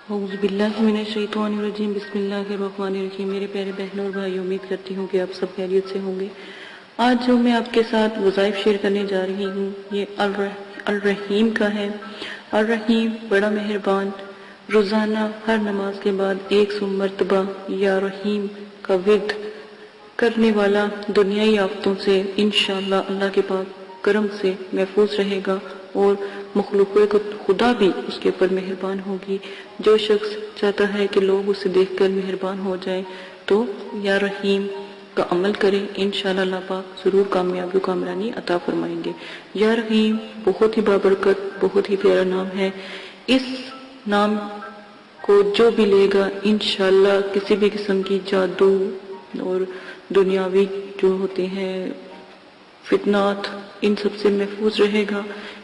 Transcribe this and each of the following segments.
اعوذ باللہ من الشیطان الرجیم بسم اللہ الرحمن الرحیم۔ میرے پیارے بہنوں اور بھائیوں، امید کرتی ہوں کہ آپ سب خیریت سے ہوں گے۔ آج جو میں آپ کے ساتھ وظائف شیئر کرنے جا رہی ہوں یہ الرحیم کا ہے۔ الرحیم بڑا مہربان، روزانہ ہر نماز کے بعد 100 مرتبہ یا رحیم کا ورد کرنے والا دنیائی آفتوں سے انشاءاللہ اللہ کے پاک کرم سے محفوظ رہے گا اور مخلوق خدا بھی اس کے اوپر مہربان ہوگی۔ جو شخص چاہتا ہے کہ لوگ اسے دیکھ کر مہربان ہو جائیں تو یا رحیم کا عمل کریں، انشاءاللہ اللہ پاک ضرور کامیابی و کامرانی عطا فرمائیں گے۔ یا رحیم بہت ہی بابرکت، بہت ہی پیارا نام ہے۔ اس نام کو جو بھی لے گا انشاءاللہ کسی بھی قسم کی جادو اور دنیاوی جو ہوتے ہیں فتنات، ان سب سے محفوظ رہے گا،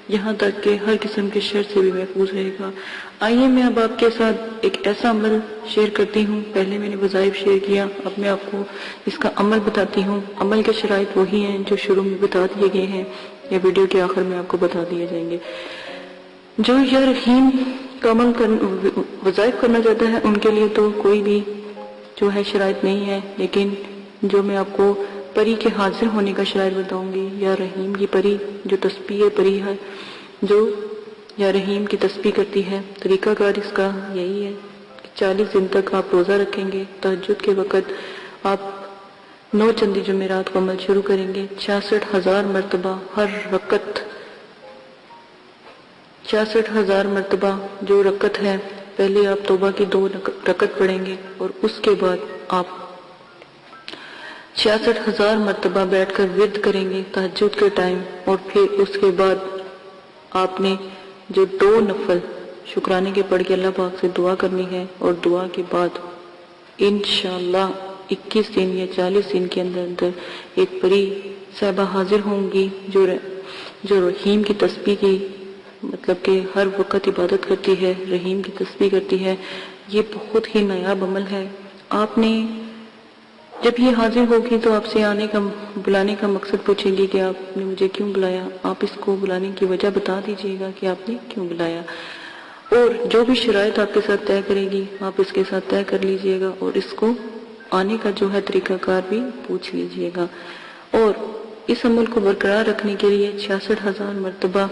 یہاں تک کہ ہر قسم کے شر سے بھی محفوظ رہے گا۔ آئیے میں اب آپ کے ساتھ ایک ایسا عمل شیئر کرتی ہوں۔ پہلے میں نے وظائف شیئر کیا، اب میں آپ کو اس کا عمل بتاتی ہوں۔ عمل کے شرائط وہی ہیں جو شروع میں بتا دیے گئے ہیں یا ویڈیو کے آخر میں آپ کو بتا دیے جائیں گے۔ جو یا رحیم کا عمل وظائف کرنا چاہتا ہے ان کے لیے تو کوئی بھی جو ہے شرائط نہیں ہے، لیکن جو میں آپ کو پری کے حاضر ہونے کا شرائط بتاؤں گی، یا رحیم کی پری جو تسبیح پری ہے، جو یا رحیم کی تسبیح کرتی ہے، طریقہ کار اس کا یہی ہے کہ 40 دن تک آپ روزہ رکھیں گے۔ تہجد کے وقت آپ 9 چندی جمعرات کو عمل شروع کریں گے۔ 66,000 مرتبہ ہر رکعت، 66,000 مرتبہ جو رکعت ہے، پہلے آپ توبہ کی 2 رکعت پڑھیں گے اور اس کے بعد آپ 66,000 مرتبہ بیٹھ کر ورد کریں گے تہجد کے ٹائم، اور پھر اس کے بعد آپ نے جو 2 نفل شکرانے کے پڑھ کے اللہ پاک سے دعا کرنی ہے، اور دعا کے بعد انشاءاللہ 21 دن یا 40 دن کے اندر ایک پری صاحبہ حاضر ہوں گی جو رحیم کی تسبیح کی مطلب کہ ہر وقت عبادت کرتی ہے، رحیم کی تسبیح کرتی ہے۔ یہ بہت ہی نایاب عمل ہے۔ آپ نے جب یہ حاضر ہوگی تو آپ سے بلانے کا مقصد پوچھیں گی کہ آپ نے مجھے کیوں بلایا۔ آپ اس کو بلانے کی وجہ بتا دیجئے گا کہ آپ نے کیوں بلایا، اور جو بھی شرائط آپ کے ساتھ طے کرے گی آپ اس کے ساتھ طے کر لیجئے گا، اور اس کو آنے کا جو ہے طریقہ کار بھی پوچھ لیجئے گا۔ اور اس عمل کو برقرار رکھنے کے لیے 66,000 مرتبہ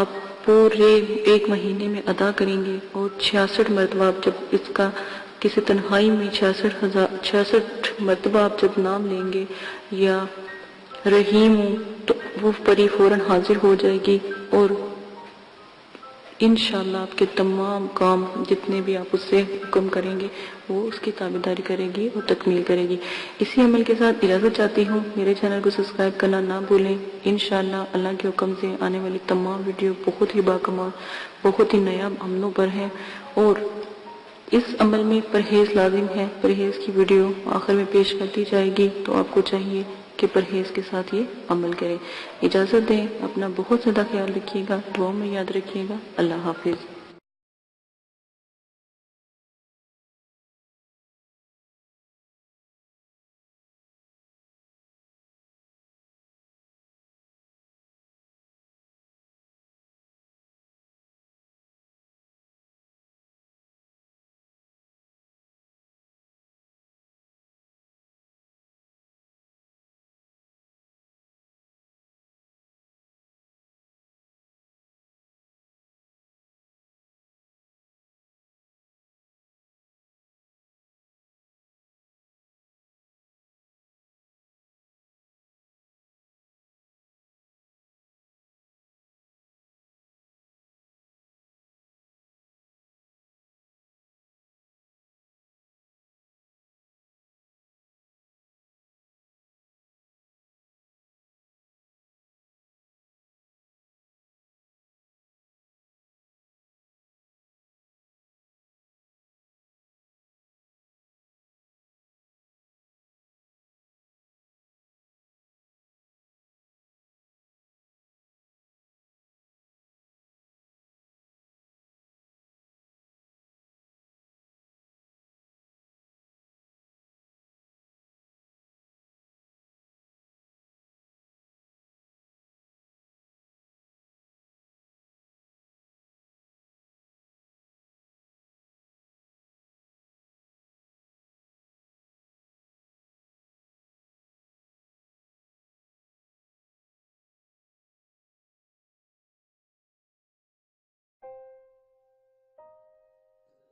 آپ پورے 1 مہینے میں ادا کریں گے، اور 66 مرتبہ آپ جب اس کا کسی تنہائی میں 66 مرتبہ آپ جب نام لیں گے یا رحیم ہوں تو وہ پری فوراً حاضر ہو جائے گی، اور انشاءاللہ آپ کے تمام کام جتنے بھی آپ اس سے حکم کریں گے وہ اس کی تابعداری کرے گی اور تکمیل کرے گی۔ اسی عمل کے ساتھ اجازت چاہتی ہوں، میرے چینل کو سبسکرائب کرنا نہ بھولیں۔ انشاءاللہ اللہ کے حکم سے آنے والی تمام ویڈیو بہت ہی باکمال، بہت ہی نایاب عملوں پر ہیں، اور اس عمل میں پرہیز لازم ہے۔ پرہیز کی ویڈیو آخر میں پیش کرتی جائے گی، تو آپ کو چاہیے کہ پرہیز کے ساتھ یہ عمل کریں۔ اجازت دیں، اپنا بہت زیادہ خیال رکھیے گا، دعاؤں میں یاد رکھیے گا۔ اللہ حافظ۔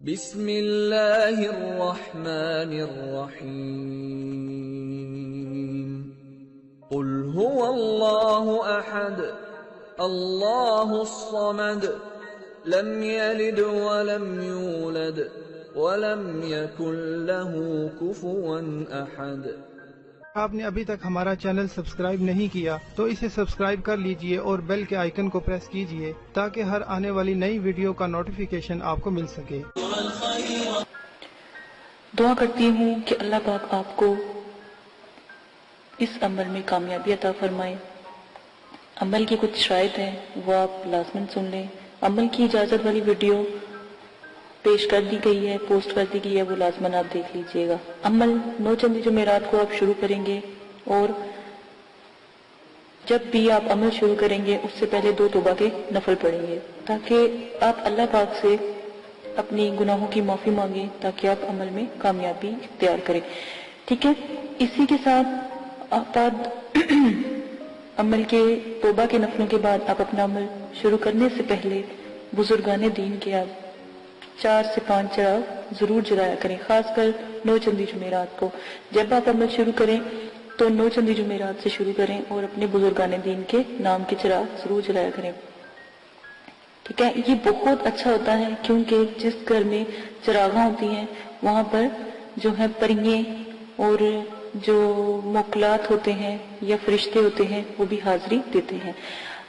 بسم اللہ الرحمن الرحیم قل هو اللہ احد اللہ الصمد لم یلد ولم یولد ولم یکن له کفوا احد۔ آپ نے ابھی تک ہمارا چینل سبسکرائب نہیں کیا تو اسے سبسکرائب کر لیجئے اور بیل کے آئیکن کو پریس کیجئے تاکہ ہر آنے والی نئی ویڈیو کا نوٹیفیکیشن آپ کو مل سکے۔ دعا کرتی ہوں کہ اللہ پاک آپ کو اس عمل میں کامیابی عطا فرمائے۔ عمل کی کچھ شرائط ہیں وہ آپ لازماً سن لیں۔ عمل کی اجازت والی ویڈیو پیش کر دی گئی ہے، پوسٹ کر دی گئی ہے، وہ لازماً آپ دیکھ لیجئے گا۔ عمل 9 چندی جمعرات کو آپ شروع کریں گے، اور جب بھی آپ عمل شروع کریں گے اس سے پہلے 2 توبہ کے نفل پڑھیں گے تاکہ آپ اللہ پاک سے اپنی گناہوں کی معافی مانگیں، تاکہ آپ عمل میں کامیابی اختیار کریں، ٹھیک ہے۔ اسی کے ساتھ بعد عمل کے توبہ کے نفلوں کے بعد آپ اپنا عمل شروع کرنے سے پہلے بزرگان دین کے آپ 4 سے 5 چراغ ضرور جلایا کریں، خاص کر 9 چندی جمعرات کو۔ جب آپ عمل شروع کریں تو 9 چندی جمعرات سے شروع کریں اور اپنے بزرگان دین کے نام کے چراغ ضرور جلایا کریں، ٹھیک ہے۔ یہ بہت اچھا ہوتا ہے کیونکہ جس گھر میں چراغاں ہوتی ہیں وہاں پر جو ہے پریے اور جو موکلات ہوتے ہیں یا فرشتے ہوتے ہیں وہ بھی حاضری دیتے ہیں۔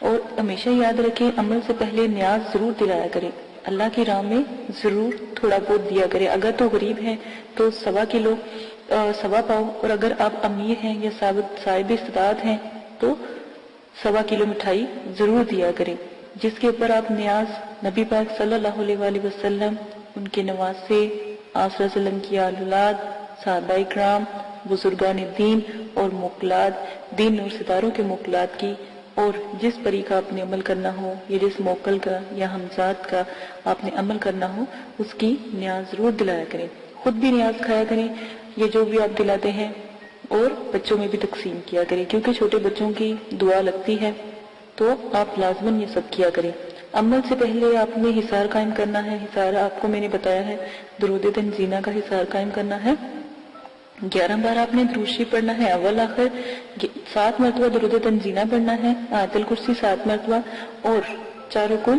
اور ہمیشہ یاد رکھیں عمل سے پہلے نیاز ضرور دلایا کریں، اللہ کی راہ میں ضرور تھوڑا بہت دیا کریں۔ اگر تو غریب ہیں تو 1.25 کلو سوا پاؤ، اور اگر آپ امیر ہیں یا صاحب استطاعت ہیں تو 1.25 کلو مٹھائی ضرور دیا کریں، جس کے اوپر آپ نیاز نبی پاک صلی اللہ علیہ وآلہ وسلم، ان کے نواسے، آپ صلی اللہ علیہ وسلم کی آل اولاد، صحابہ اکرام، بزرگان دین اور موکلات، دین اور ستاروں کے موکلات کی، اور جس پری کا آپ نے عمل کرنا ہو یا جس موکل کا یا ہمزاد کا آپ نے عمل کرنا ہو اس کی نیاز ضرور دلایا کریں۔ خود بھی نیاز کھایا کریں، یہ جو بھی آپ دلاتے ہیں، اور بچوں میں بھی تقسیم کیا کریں کیونکہ چھوٹے بچوں کی دعا لگتی ہے، تو آپ لازماً یہ سب کیا کریں۔ عمل سے پہلے آپ نے حصار قائم کرنا ہے۔ حصار آپ کو میں نے بتایا ہے، درود تنزینہ کا حصار قائم کرنا ہے۔ 11 بار آپ نے درود شریف پڑھنا ہے، اول آخر 7 مرتبہ درود تنزینہ پڑھنا ہے، آیت الکرسی 7 مرتبہ، اور چاروں کل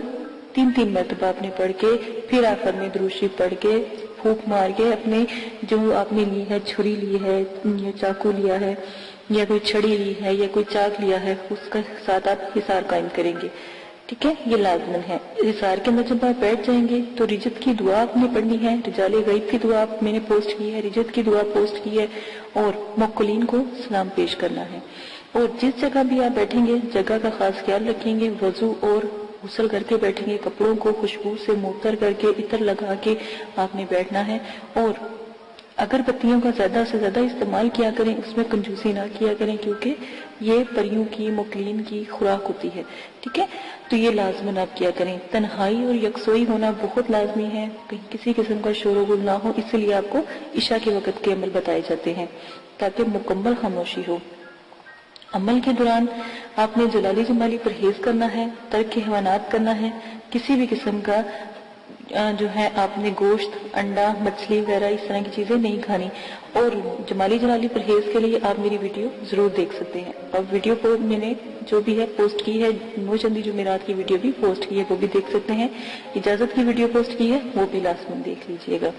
3 مرتبہ آپ نے پڑھ کے پھر آخر میں درود شریف پڑھ کے پھونک مار کے اپنے جو آپ نے لی ہے، چھری لی ہے یا چاقو لیا ہے یا کوئی چھڑی لی ہے یا کوئی چاک لیا ہے، اس کے ساتھ آپ حصار قائم کریں گے، ٹھیک ہے۔ یہ لازمن ہے۔ حصار کے اندر جب آپ بیٹھ جائیں گے تو رجت کی دعا آپ نے پڑھنی ہے، رجال غیب کی دعا میں نے پوسٹ کی ہے، رجت کی دعا پوسٹ کی ہے، اور موکلین کو سلام پیش کرنا ہے۔ اور جس جگہ بھی آپ بیٹھیں گے جگہ کا خاص خیال رکھیں گے، وضو اور غسل کر کے بیٹھیں گے، کپڑوں کو خوشبو سے معطر کر کے عطر لگا کے آپ نے بیٹھنا ہے، اور اگر بتیوں کا زیادہ سے زیادہ استعمال کیا کریں، اس میں کنجوسی نہ کیا کریں کیونکہ یہ پریوں کی موکلین کی خوراک ہوتی ہے، ٹھیک ہے۔ تو یہ لازماً آپ کیا کریں۔ تنہائی اور یکسوئی ہونا بہت لازمی ہے، کہیں کسی قسم کا شور و غل نہ ہو، اس لیے آپ کو عشاء کے وقت کے عمل بتائے جاتے ہیں تاکہ مکمل خاموشی ہو۔ عمل کے دوران آپ نے جلالی جمالی پرہیز کرنا ہے، ترک حیوانات کرنا ہے، کسی بھی قسم کا جو ہے آپ نے گوشت، انڈا، مچھلی وغیرہ اس طرح کی چیزیں نہیں کھانی، اور جمالی جلالی پرہیز کے لیے آپ میری ویڈیو ضرور دیکھ سکتے ہیں، اور ویڈیو کو میں نے جو بھی ہے پوسٹ کی ہے، 9 چندی جمعرات کی ویڈیو بھی پوسٹ کی ہے، وہ بھی دیکھ سکتے ہیں، اجازت کی ویڈیو پوسٹ کی ہے وہ بھی لازماً دیکھ لیجئے گا۔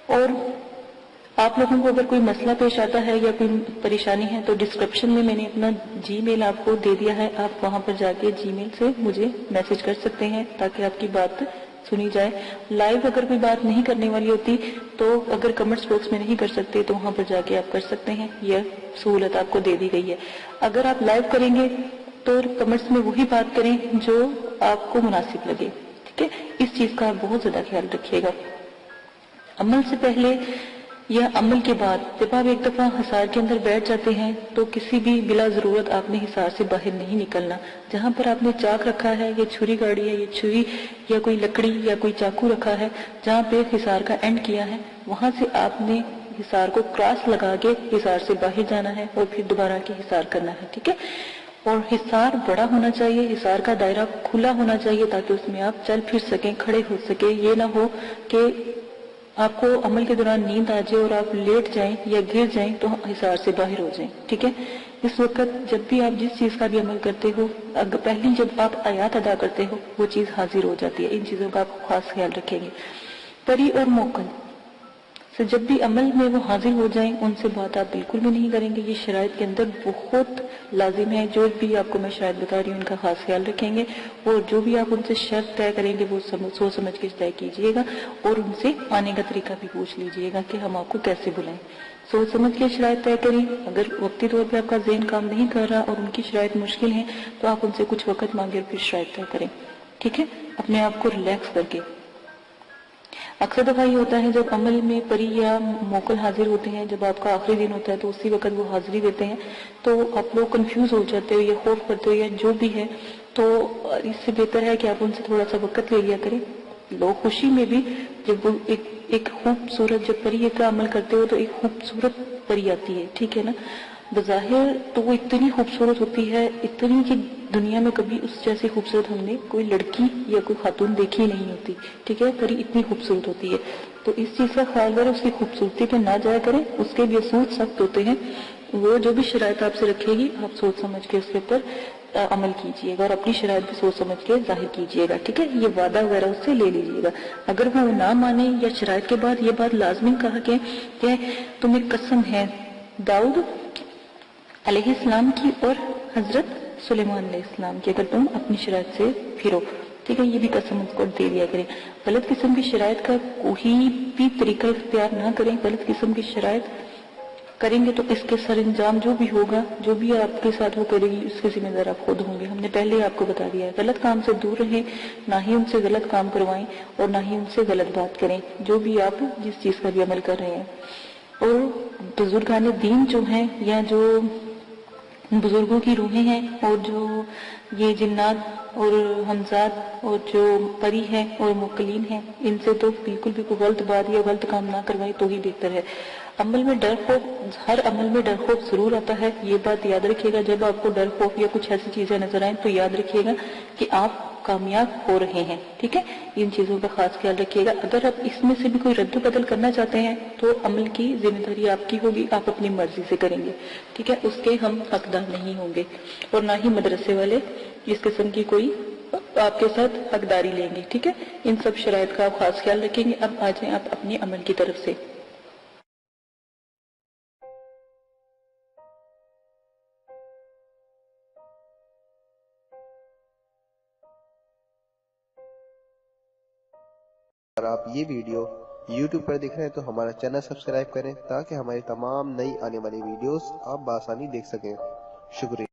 اور آپ لوگوں کو اگر کوئی مسئلہ پیش آتا ہے یا کوئی پریشانی ہے تو ڈسکرپشن میں نے اپنا جی میل آپ کو دے دیا ہے، آپ وہاں پر جا کے جی میل سے مجھے میسج کر سکتے ہیں تاکہ آپ کی بات سنی جائے۔ لائیو اگر کوئی بات نہیں کرنے والی ہوتی تو اگر کمنٹس باکس میں نہیں کر سکتے تو وہاں پر جا کے آپ کر سکتے ہیں، یہ سہولت آپ کو دے دی گئی ہے۔ اگر آپ لائیو کریں گے تو کمنٹس میں وہی بات کریں جو آپ کو مناسب لگے، ٹھیک ہے۔ اس چیز کا آپ بہت زیادہ خیال رکھیے گا۔ عمل سے پہلے یا عمل کے بعد جب آپ ایک دفعہ حصار کے اندر بیٹھ جاتے ہیں تو کسی بھی بلا ضرورت آپ نے حصار سے باہر نہیں نکلنا۔ جہاں پر آپ نے چاک رکھا ہے یا چھری گاڑی ہے یا چھری یا کوئی لکڑی یا کوئی چاقو رکھا ہے، جہاں پہ حصار کا اینڈ کیا ہے وہاں سے آپ نے حصار کو کراس لگا کے حصار سے باہر جانا ہے اور پھر دوبارہ کے حصار کرنا ہے، ٹھیک ہے۔ اور حصار بڑا ہونا چاہیے، حصار کا دائرہ کھلا ہونا چاہیے تاکہ اس میں آپ چل پھر سکیں، کھڑے ہو سکیں. یہ نہ ہو کہ آپ کو عمل کے دوران نیند آ جائے اور آپ لیٹ جائیں یا گر جائیں تو حصار سے باہر ہو جائیں. ٹھیک ہے، اس وقت جب بھی آپ جس چیز کا بھی عمل کرتے ہو، پہلی جب آپ آیات ادا کرتے ہو وہ چیز حاضر ہو جاتی ہے. ان چیزوں کا آپ خاص خیال رکھیں گے. پری اور موکل سے جب بھی عمل میں وہ حاضر ہو جائیں ان سے بات آپ بالکل بھی نہیں کریں گے. یہ شرائط کے اندر بہت لازم ہے. جو بھی آپ کو میں شرائط بتا رہی ہوں ان کا خاص خیال رکھیں گے، اور جو بھی آپ ان سے شرط طے کریں گے وہ سوچ سمجھ کے طے کیجیے گا، اور ان سے آنے کا طریقہ بھی پوچھ لیجیے گا کہ ہم آپ کو کیسے بلائیں. سوچ سمجھ کے شرائط طے کریں. اگر وقتی طور پہ آپ کا ذہن کام نہیں کر رہا اور ان کی شرائط مشکل ہیں تو آپ ان سے کچھ وقت مانگے اور پھر شرائط طے کریں. ٹھیک ہے، اپنے آپ کو ریلیکس کر کے. اکثر دفعہ یہ ہوتا ہے جب عمل میں پری یا موکل حاضر ہوتے ہیں، جب آپ کا آخری دن ہوتا ہے تو اسی وقت وہ حاضری دیتے ہیں تو آپ لوگ کنفیوز ہو جاتے ہو یا خوف کرتے ہو یا جو بھی ہے. تو اس سے بہتر ہے کہ آپ ان سے تھوڑا سا وقت لے لیا کریں. لوگ خوشی میں بھی جب وہ ایک خوبصورت جب پری کا عمل کرتے ہو تو ایک خوبصورت پری آتی ہے. ٹھیک ہے نا، بظاہر تو وہ اتنی خوبصورت ہوتی ہے، اتنی کہ دنیا میں کبھی اس جیسی خوبصورت ہم نے کوئی لڑکی یا کوئی خاتون دیکھی نہیں ہوتی. ٹھیک ہے، پری اتنی خوبصورت ہوتی ہے. تو اس چیز کا خیال کریں، اس کی خوبصورتی پہ نہ جایا کریں. اس کے بھی اصول سخت ہوتے ہیں. وہ جو بھی شرائط آپ سے رکھے گی آپ سوچ سمجھ کے اس کے اوپر عمل کیجیے گا اور اپنی شرائط بھی سوچ سمجھ کے ظاہر کیجیے گا. ٹھیک ہے، یہ وعدہ وغیرہ اس سے لے لیجیے گا. اگر وہ نہ مانے یا شرائط کے بعد یہ بات لازمی کہا کہ تمہیں قسم ہے داؤد علیہ السلام کی اور حضرت سلیمان علیہ السلام کی، اگر تم اپنی شرائط سے پھرو. ٹھیک ہے، یہ بھی قسم اس کو دے دیا کریں. غلط قسم کی شرائط کا کوئی بھی طریقہ اختیار نہ کریں. غلط قسم کی شرائط کریں گے تو اس کے سر انجام جو بھی ہوگا، جو بھی آپ کے ساتھ وہ کرے گی اس کے ذمہ دار آپ خود ہوں گے. ہم نے پہلے ہی آپ کو بتا دیا ہے. غلط کام سے دور رہیں، نہ ہی ان سے غلط کام کروائیں اور نہ ہی ان سے غلط بات کریں جو بھی آپ جس چیز کا بھی عمل کر رہے ہیں. اور بزرگان دین جو ہیں یا جو بزرگوں کی روحیں ہیں اور جو یہ جنات اور حمزات اور جو پری ہیں اور موکلین ہیں، ان سے تو بالکل بھی کوئی غلط بات یا غلط کام نہ کروائیں تو ہی بہتر ہے. عمل میں ڈر خوف، ہر عمل میں ڈر خوف ضرور آتا ہے. یہ بات یاد رکھیے گا. جب آپ کو ڈر خوف یا کچھ ایسی چیزیں نظر آئیں تو یاد رکھیے گا کہ آپ کامیاب ہو رہے ہیں. ٹھیک ہے، ان چیزوں کا خاص خیال رکھیے گا. اگر آپ اس میں سے بھی کوئی رد و بدل کرنا چاہتے ہیں تو عمل کی ذمہ داری آپ کی ہوگی، آپ اپنی مرضی سے کریں گے. ٹھیک ہے، اس کے ہم حقدار نہیں ہوں گے اور نہ ہی مدرسے والے اس قسم کی کوئی آپ کے ساتھ حقداری لیں گے. ٹھیک ہے، ان سب شرائط کا آپ خاص خیال رکھیں گے. اب آ جائیں آپ اپنے عمل کی طرف سے. اگر آپ یہ ویڈیو YouTube پر دیکھ رہے ہیں تو ہمارا چینل سبسکرائب کریں تاکہ ہماری تمام نئی آنے والی ویڈیوز آپ بآسانی دیکھ سکیں. شکریہ.